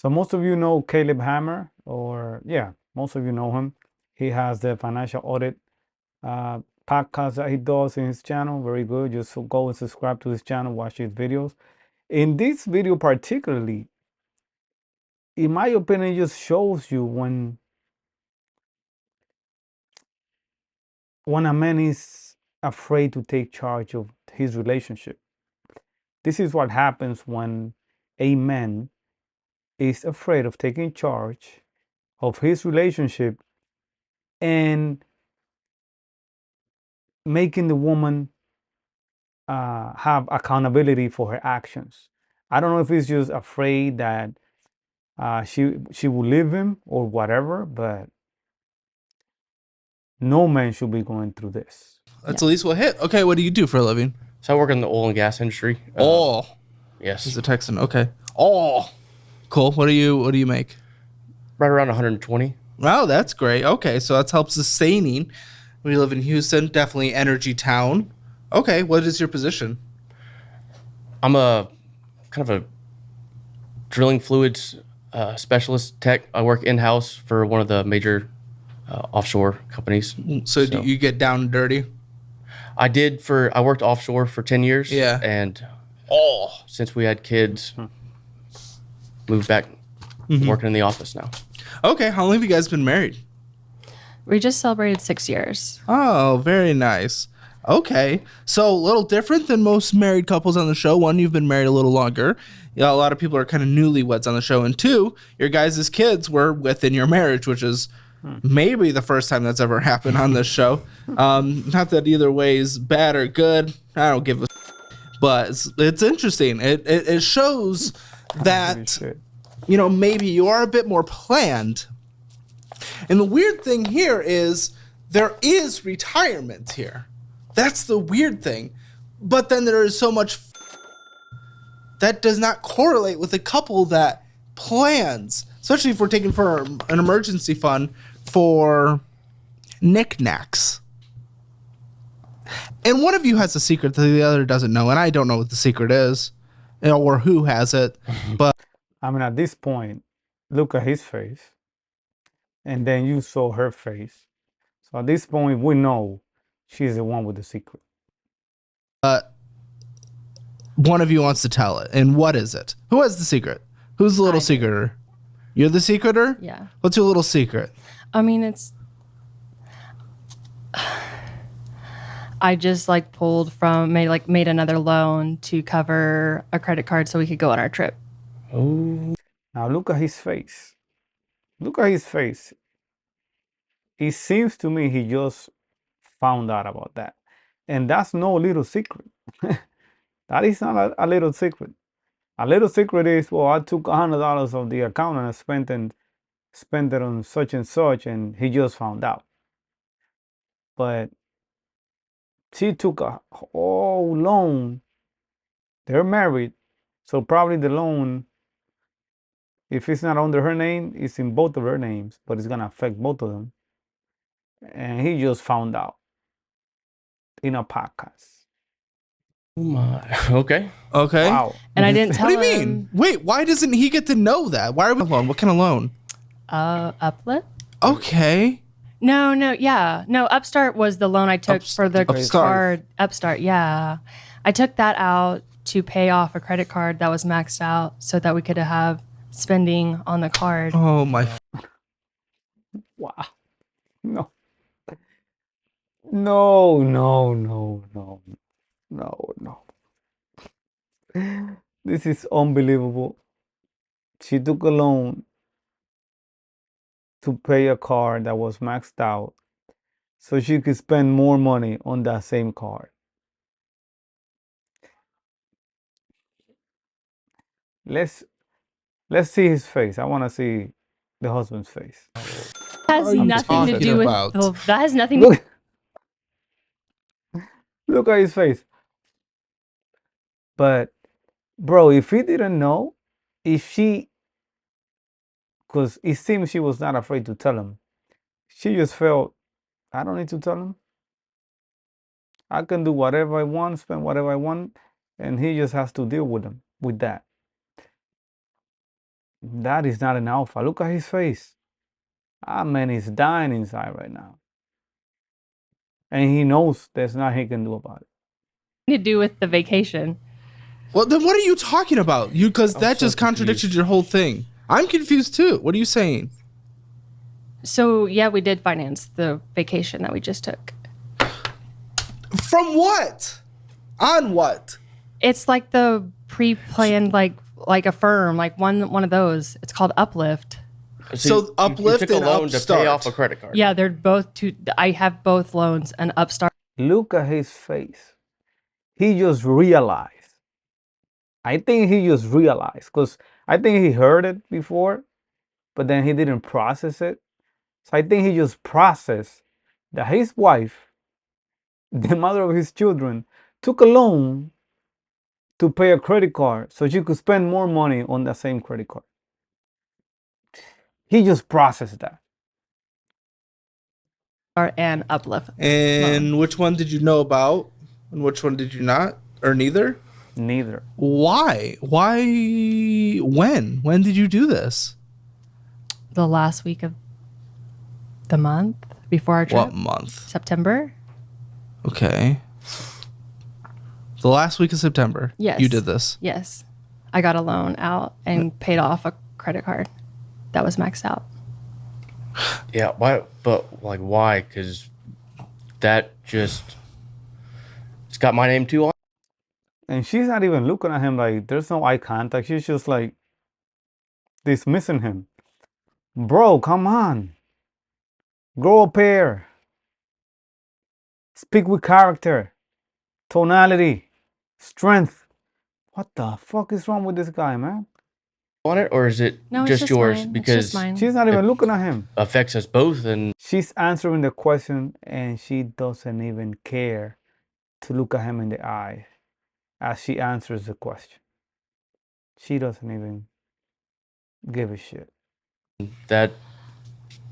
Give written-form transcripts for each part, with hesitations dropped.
So most of you know Caleb Hammer, or yeah, most of you know him. He has the financial audit uh, podcast that he does in his channel. Very good. Just go and subscribe to his channel, watch his videos. In this video particularly, in my opinion, it just shows you when a man is afraid to take charge of his relationship. This is what happens when a man is afraid of taking charge of his relationship and making the woman have accountability for her actions. I don't know if he's just afraid that she will leave him or whatever, but no man should be going through this. That's at least what hit. Okay, what do you do for a living? So I work in the oil and gas industry. Oh, Yes. he's a Texan. Okay. Oh, cool. What do you make? Right around 120. Wow, that's great. Okay, so that's help sustaining. We live in Houston, definitely energy town. Okay, what is your position? I'm a kind of a drilling fluids specialist tech. I work in-house for one of the major offshore companies. So do you get down and dirty? I worked offshore for 10 years. Yeah. And since we had kids, moved back working in the office now. Okay, how long have you guys been married? We just celebrated 6 years. Oh, very nice. Okay, so a little different than most married couples on the show. One, you've been married a little longer. Yeah, a lot of people are kind of newlyweds on the show. And two, your guys' kids were within your marriage, which is maybe the first time that's ever happened on this show. Not that either way is bad or good. I don't give a but it's interesting. It shows that, you know, maybe you are a bit more planned. And the weird thing here is there is retirement here. That's the weird thing. But then there is so much that does not correlate with a couple that plans, especially if we're taking for an emergency fund for knickknacks. And one of you has a secret that the other doesn't know, and I don't know what the secret is, or who has it. But I mean, at this point, look at his face, and then you saw her face. So at this point, we know she's the one with the secret. one of you wants to tell it, and what is it? Who has the secret? Who's the little secreter? You're the secreter? Yeah. What's your little secret? I mean, it's. I just like pulled from made another loan to cover a credit card so we could go on our trip. Oh. Now look at his face. Look at his face. It seems to me he just found out about that. And that's no little secret. That is not a little secret. A little secret is, well, I took $100 of the account and I spent it on such and such, and he just found out. But she took a whole loan. They're married, so probably the loan, if it's not under her name, it's in both of her names, but it's gonna affect both of them. And he just found out in a podcast. Oh my. Okay. Okay. Wow. And I didn't tell What do you him. mean? Wait, why doesn't he get to know that? Why are we alone? What kind of loan? Uplit? Okay. No, Upstart was the loan I took for the Upstart. card. Upstart, yeah. I took that out to pay off a credit card that was maxed out so that we could have spending on the card. Oh my. Wow. No. No, no, no, no, no, no. This is unbelievable. She took a loan to pay a card that was maxed out so she could spend more money on that same card. Let's see his face. I want to see the husband's face. Has are you nothing to talking do about? with that has nothing Look, look at his face. But bro, if he didn't know, because it seems she was not afraid to tell him. She just felt, I don't need to tell him. I can do whatever I want, spend whatever I want, and he just has to deal with that. That is not an alpha. Look at his face. That man is dying inside right now. And he knows there's nothing he can do about it. To do with the vacation. Well, then what are you talking about? Because that so just contradicted confused. your whole thing. I'm confused too. What are you saying? So yeah, we did finance the vacation that we just took. From what? On what? It's like the pre-planned, like a firm, like one of those. It's called Uplift. So Uplift took a and loan to Upstart. pay off a credit card. Yeah, they're both two. I have both loans, an Upstart. Look at his face. He just realized. I think he just realized because I think he heard it before, but then he didn't process it. So I think he just processed that his wife, the mother of his children, took a loan to pay a credit card so she could spend more money on that same credit card. He just processed that. And Uplift. And which one did you know about? And which one did you not? Or neither? Neither. Why? Why? When? When did you do this? The last week of the month before our trip. What month? September. Okay. The last week of September. Yes. You did this. Yes, I got a loan out and paid off a credit card that was maxed out. Yeah, why? But like, why? Because that just it's got my name too on. And she's not even looking at him like there's no eye contact. She's just like dismissing him. Bro, come on. Grow a pair. Speak with character, tonality, strength. What the fuck is wrong with this guy, man? On it, or is it No, it's just just yours? mine. It's Because just mine. She's not even looking at him. affects us both, and She's answering the question and she doesn't even care to look at him in the eye as she answers the question. She doesn't even give a shit. that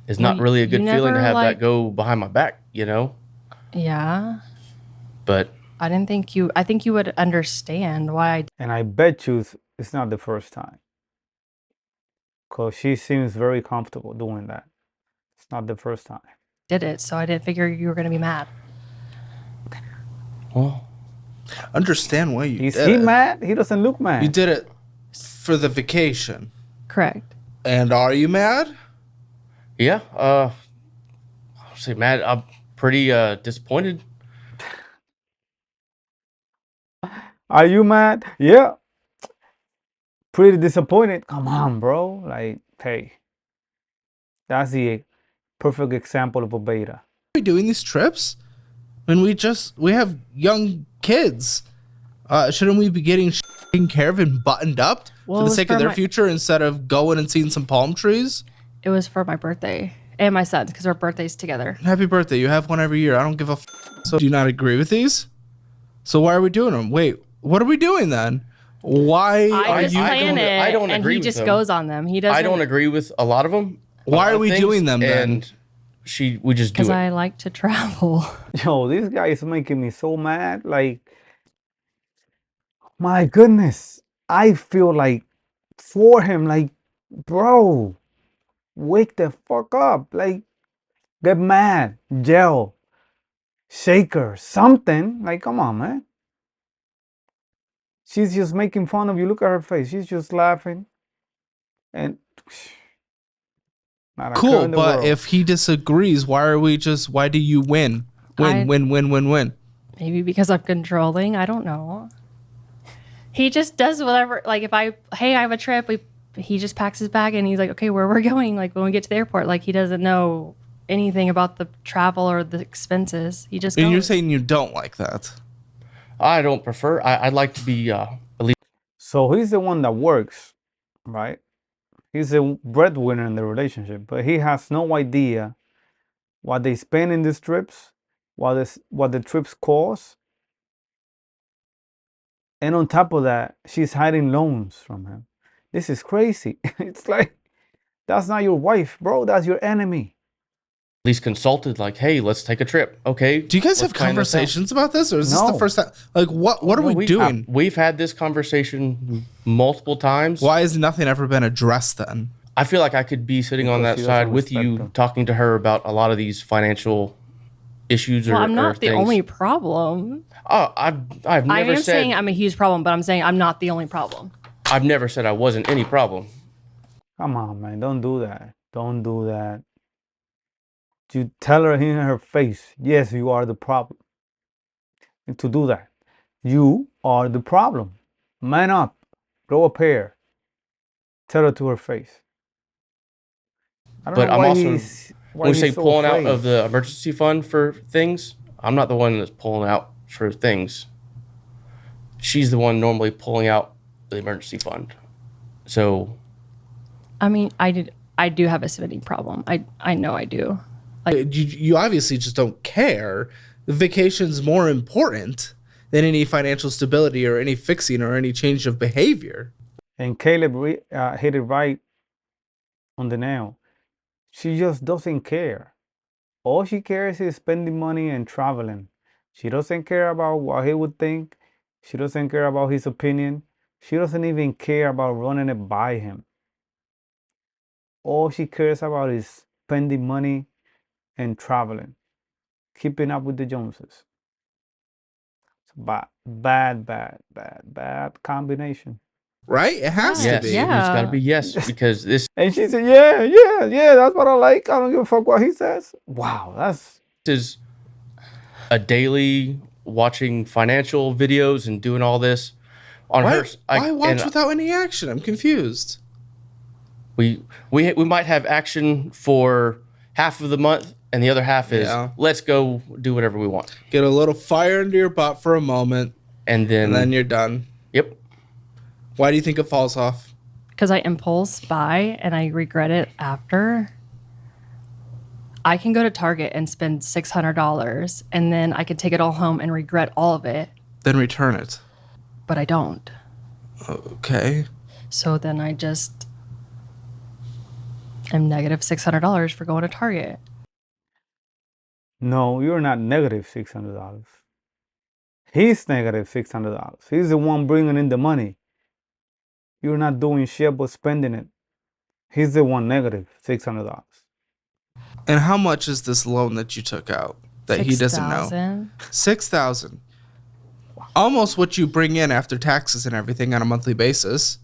is not Well, really a you good feeling to never, have that like- go behind my back, you know. Yeah, But I didn't think you. I think you would understand why I And I bet you it's not the first time. Because she seems very comfortable doing that. It's not the first time. did it. So I didn't figure you were going to be mad. well, Understand why you Is did he it. mad? He doesn't look mad. You did it for the vacation. Correct. And are you mad? yeah. I'll say, Matt, I'm pretty disappointed. Are you mad? Yeah. Pretty disappointed. Come on, bro. Like, hey. That's the perfect example of a beta. Are we doing these trips? When we have young kids. Shouldn't we be getting taken care of and buttoned up Well, for it the was sake of for their my- future instead of going and seeing some palm trees? It was for my birthday and my son's because our birthdays together. Happy birthday. You have one every year. I don't give a So do you not agree with these? So why are we doing them? Wait, what are we doing then? Why I are just you plan it, I don't and agree he with just them. goes on them. He doesn't. I don't agree with a lot of them. Why are we doing them then? And we just do because it. I like to travel. Yo, this guy is making me so mad. Like, my goodness. I feel like for him, like, bro, wake the fuck up. Like, get mad, yell, shake her, something. Like, come on, man. She's just making fun of you. Look at her face. She's just laughing. And not a care cool, in the but world. if he disagrees, why do you win? Win. Maybe because I'm controlling. I don't know. He just does whatever. Like if I have a trip, he just packs his bag and he's like, okay, where we're going. Like when we get to the airport, like he doesn't know anything about the travel or the expenses. He just And goes. you're saying you don't like that. I don't prefer. I'd like to be at least So he's the one that works, right? He's the breadwinner in the relationship, but he has no idea what they spend in these trips, what the trips cost. And on top of that, she's hiding loans from him. This is crazy. It's like, that's not your wife, bro. That's your enemy. least consulted, like, hey, let's take a trip. Okay. Do you guys have let's plan this out. conversations about this, or is this the No. first time? Like, what are No, we doing? We've had this conversation multiple times. Why has nothing ever been addressed then? I feel like I could be sitting on Because that she side doesn't with respect you, them. talking to her about a lot of these financial issues Well, or I'm not the things. only problem. Oh, I've I never am said saying I'm a huge problem, but I'm saying I'm not the only problem. I've never said I wasn't any problem. Come on, man. Don't do that. Don't do that. You tell her in her face, yes, you are the problem. And to do that, you are the problem. Man up. Grow a pair. Tell her to her face. I don't But know I'm why also, he's when we say so pulling out afraid. of the emergency fund for things, I'm not the one that's pulling out for things. She's the one normally pulling out the emergency fund. So I mean, I do have a spending problem. I know I do. You obviously just don't care. The vacation's more important than any financial stability or any fixing or any change of behavior. And Caleb hit it right on the nail. She just doesn't care. All she cares is spending money and traveling. She doesn't care about what he would think. She doesn't care about his opinion. She doesn't even care about running it by him. All she cares about is spending money and traveling, keeping up with the Joneses. It's bad combination. Right? It has to yes, be. Yeah. it's got to be yes, because this And she said, yeah, that's what I like. I don't give a fuck what he says. Wow, that's is a daily watching financial videos and doing all this on Why, her. why watch and without any action? I'm confused. we might have action for half of the month, and the other half is Yeah. let's go do whatever we want, Get a little fire under your butt for a moment, and then, and then you're done. yep. Why do you think it falls off? Because I impulse buy and I regret it after. I can go to Target and spend $600 and then I can take it all home and regret all of it, Then return it. but I don't. Okay. So then I just am negative $600 for going to Target. no, you're not negative $600. He's negative $600. He's the one bringing in the money. You're not doing shit but spending it. He's the one negative $600. And how much is this loan that you took out that he doesn't know? $6,000. $6,000. Almost what you bring in after taxes and everything on a monthly basis.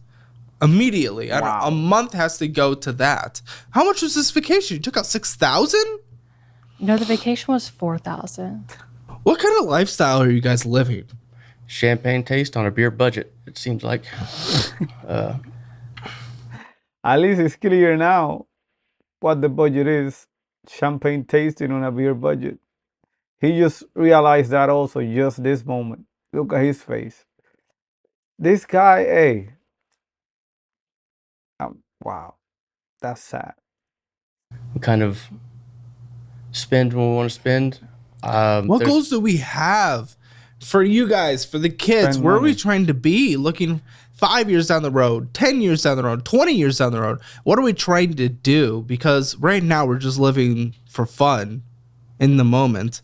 Immediately. Wow. A month has to go to that. How much was this vacation? You took out $6,000? No, the vacation was $4,000. What kind of lifestyle are you guys living? Champagne taste on a beer budget. It seems like. At least it's clear now what the budget is. Champagne tasting on a beer budget. He just realized that also just this moment. Look at his face. This guy, hey. Wow. That's sad. We kind of spend when we want to spend. What There's- goals do we have for you guys, for the kids? Spend Where are we money. trying to be? Looking 5 years down the road, 10 years down the road, 20 years down the road. What are we trying to do? Because right now we're just living for fun in the moment.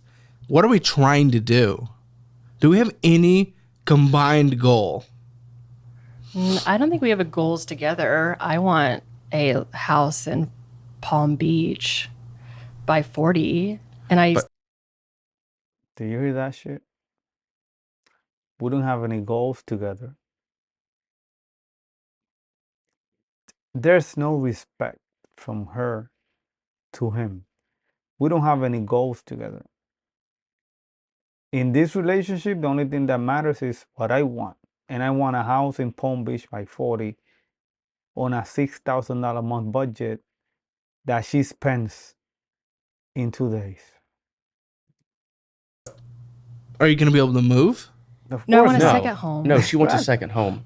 What are we trying to do? Do we have any combined goal? I don't think we have a goals together. I want a house in Palm Beach by 40. And Do you hear that shit? We don't have any goals together. There's no respect from her to him. We don't have any goals together. In this relationship, the only thing that matters is what I want. And I want a house in Palm Beach by 40 on a $6,000 a month budget that she spends in 2 days. Are you going to be able to move? Of No, I course want a not. second home. No, she wants a Right. second home,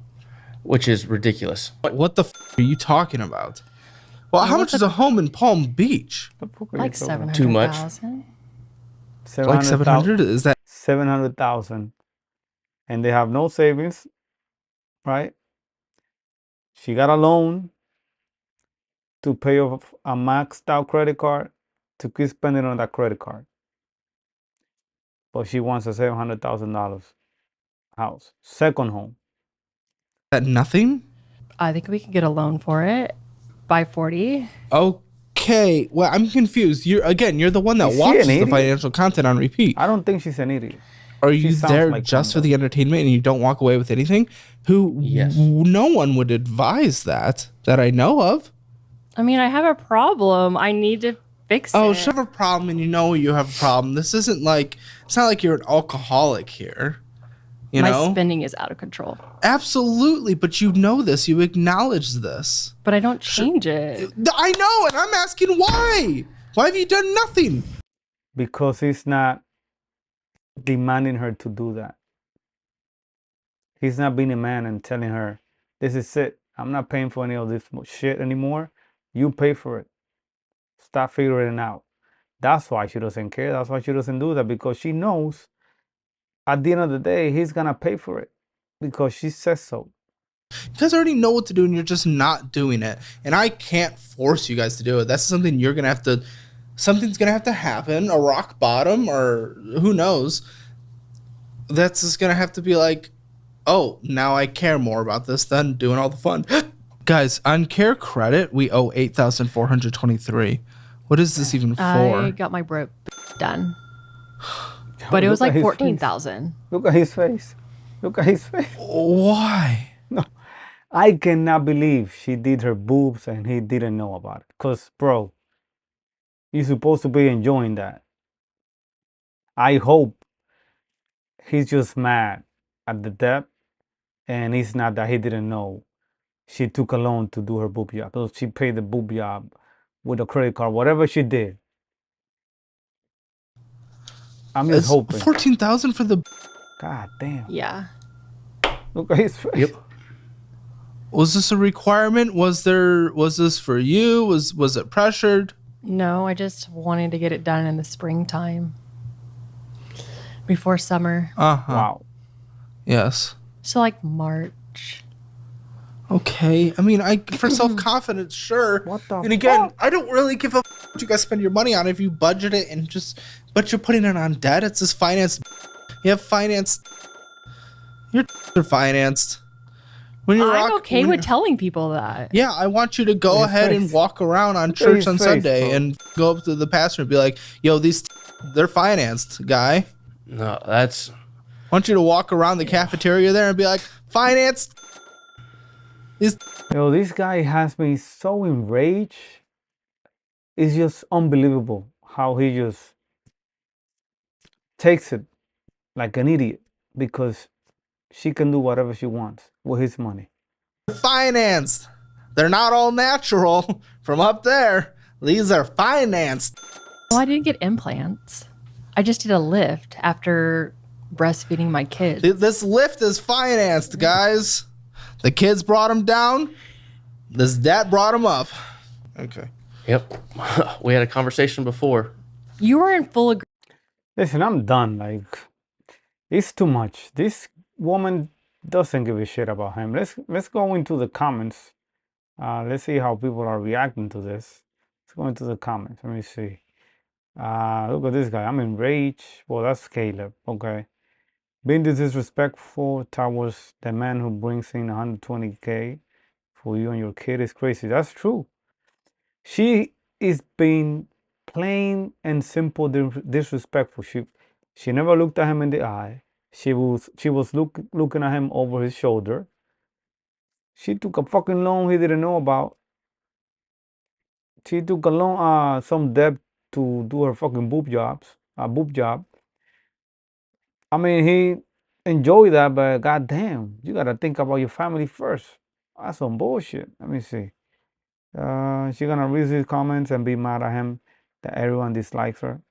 which is ridiculous. What the are you talking about? Well, how what's much is a home in Palm Beach? The fuck are you Like talking about? Too much. 700,000. Like 700? Is that 700,000, and they have no savings, right? She got a loan to pay off a maxed out credit card to keep spending on that credit card. But she wants a $700,000 house, second home. That nothing? I think we could get a loan for it by 40. Okay. Well, I'm confused. You're the one that Is she watches an the idiot? financial content on repeat. I don't think she's an idiot. Are She you sounds there like just for one, the entertainment and you don't walk away with anything? Yes. No one would advise that I know of. I mean, I have a problem. I need to fix Oh, it. you have a problem and you know you have a problem. This isn't like, it's not like you're an alcoholic here. You My know? spending is out of control. Absolutely, but you know this. You acknowledge this. But I don't change it. I know, and I'm asking why. Why have you done nothing? because he's not demanding her to do that. He's not being a man and telling her, this is it. I'm not paying for any of this shit anymore. You pay for it. Stop figuring it out. That's why she doesn't care. That's why she doesn't do that, because she knows at the end of the day, he's going to pay for it because she says so. You guys already know what to do and you're just not doing it. And I can't force you guys to do it. That's something you're going to have to, something's going to have to happen, a rock bottom or who knows. That's just going to have to be like, oh, now I care more about this than doing all the fun. Guys, on Care Credit, we owe $8,423. What is this even for? I got my broke done. But it was Look at like his 14,000. face. Look at his face. Look at his face. Why? No, I cannot believe she did her boobs and he didn't know about it. Because, bro, you're supposed to be enjoying that. I hope he's just mad at the debt and it's not that he didn't know. She took a loan to do her boob job. So she paid the boob job with a credit card, whatever she did. I'm just It's hoping. 14,000 for the. God damn. Yeah. Look at his face. Yep. Was this a requirement? Was this for you? Was it pressured? No, I just wanted to get it done in the springtime. Before summer. Wow. Yes. So like March. Okay. I mean, for self-confidence, sure. What the And again, fuck? I don't really give a what you guys spend your money on if you budget it and just, but you're putting it on debt. It's just financed. You have financed. You're financed. When you're I'm okay when with you're- telling people that. Yeah, I want you to go His ahead and face. walk around on Look at church his on face, Sunday bro. and go up to the pastor and be like, yo, they're financed, guy. No, that's I want you to walk around the cafeteria there and be like, financed. This guy has me so enraged. It's just unbelievable how he just takes it like an idiot because she can do whatever she wants with his money. Financed. They're not all natural from up there. These are financed. Well, I didn't get implants. I just did a lift after breastfeeding my kids. This lift is financed, guys. The kids brought him down. This dad brought him up. Okay. yep. We had a conversation before. You were in full agreement. Listen, I'm done. Like, it's too much. This woman doesn't give a shit about him. Let's go into the comments. Let's see how people are reacting to this. Let's go into the comments. Let me see. Look at this guy. I'm enraged. Well, that's Caleb. Okay. Being disrespectful towards the man who brings in 120K for you and your kid is crazy. That's true. She is being plain and simple disrespectful. She never looked at him in the eye. She was looking at him over his shoulder. She took a fucking loan he didn't know about. She took a loan, some debt to do her fucking boob job. I mean, he enjoyed that, but goddamn, you gotta think about your family first. That's some bullshit. Let me see. She gonna read his comments and be mad at him that everyone dislikes her.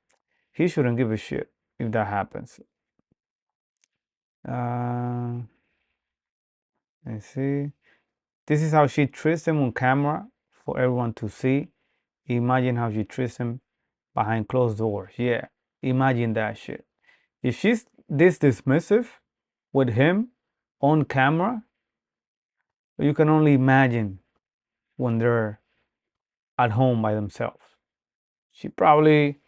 He shouldn't give a shit if that happens. Let's see. This is how she treats him on camera for everyone to see. Imagine how she treats him behind closed doors. Yeah, imagine that shit. If she's this dismissive with him on camera, you can only imagine when they're at home by themselves. She probably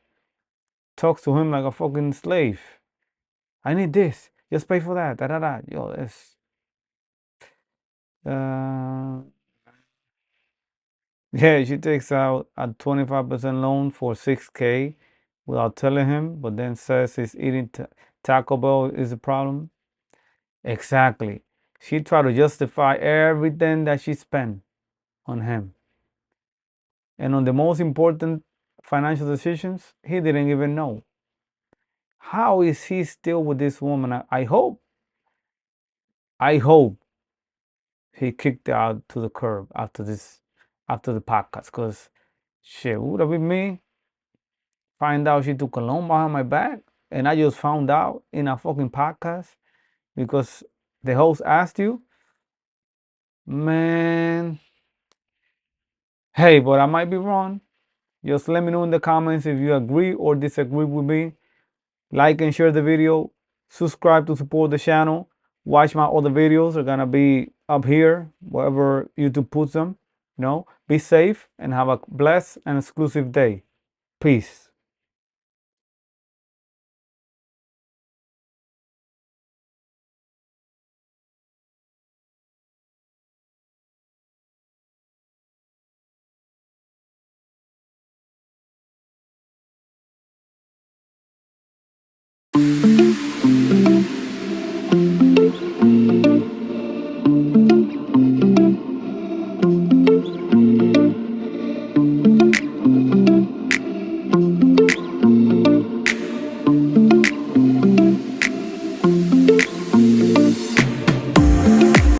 talks to him like a fucking slave. I need this. Just pay for that. Da da da. Yo, it's uh, yeah. She takes out a 25% loan for $6K without telling him, but then says he's eating Taco Bell is a problem. Exactly. She tried to justify everything that she spent on him. And on the most important financial decisions, he didn't even know. How is he still with this woman? I hope he kicked her out to the curb after the podcast. Cause shit, would have been me. Find out she took a loan behind my back, and I just found out in a fucking podcast because the host asked you. Man, hey, but I might be wrong. Just let me know in the comments if you agree or disagree with me. Like and share the video. Subscribe to support the channel. Watch my other videos. They're gonna be up here, wherever YouTube puts them. Be safe and have a blessed and exclusive day. Peace.